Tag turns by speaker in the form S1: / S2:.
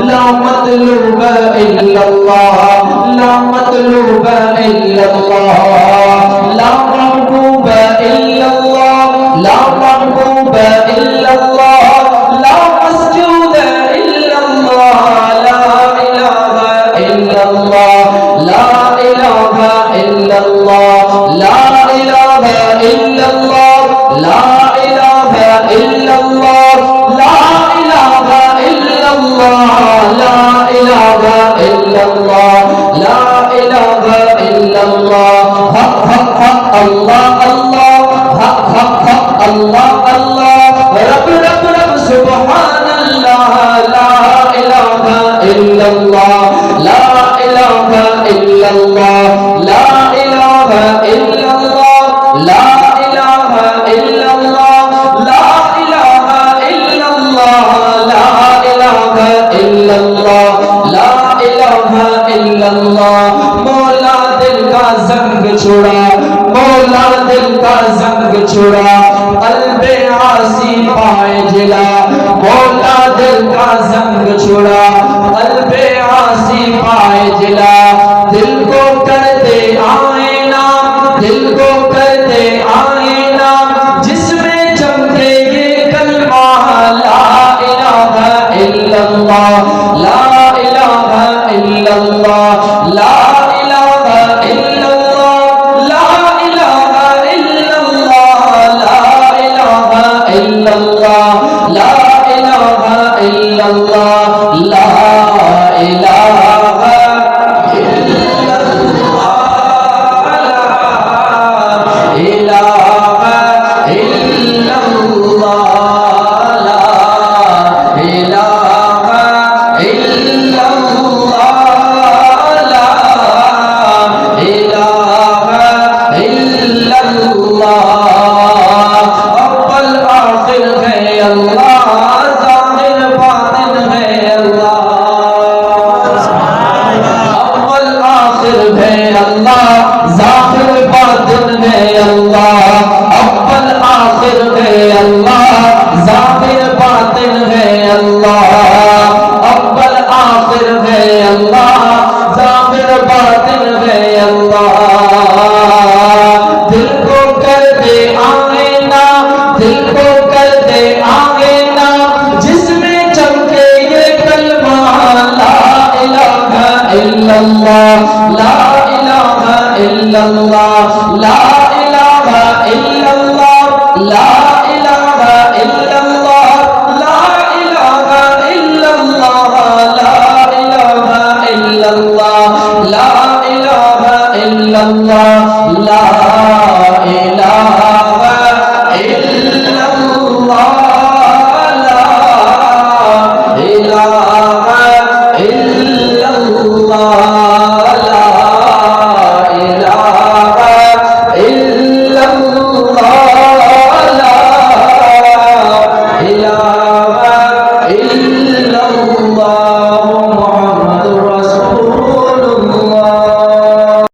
S1: ला मतलूब इल्लल्लाह, ला मतलूब इल्लल्लाह, ला महबूब इल्लल्लाह, ला महबूब इल्लल्लाह, ला मस्जूद इल्लल्लाह, ला इलाहा इल्लल्लाह, ला इलाहा इल्लल्लाह, ला इलाहा इल्लल्लाह, ला इलाहा इल्लल्लाह, ला इलाहा इल्लल्लाह, ला इलाहा इल्लल्लाह, ला इलाहा इल्लल्लाह। हक हक हक अल्लाह अल्लाह, हक हक हक अल्लाह अल्लाह, रब रब रब सुब्हानल्लाह, ला इलाहा इल्लल्लाह, ला इलाहा इल्लल्लाह, ला इलाहा इल्लल्लाह, ला इलाहा इल्लल्लाह, ला इलाहा इल्लल्लाह, ला इलाहा इल्लल्लाह, ला इलाहा इल्लल्लाह। मौला दिल का जंग छुड़ा, मौला दिल का जंग छुड़ा, कल्बे आसी पाए जिला, मौला दिल का जंग छुड़ा, कल्बे आसी पाए जिला। दिल को कर दे आईना, दिल को कर दे आईना, जिसमें चमके ये कलमा, ला इलाहा इल्लल्लाह, ला इलाहा इल्लल्लाह, ला इलाहा इल्लल्लाह, ला इलाहा इल्लल्लाह, ला इलाहा इल्लल्लाह, ला इलाहा इल्लल्लाह, ला इलाहा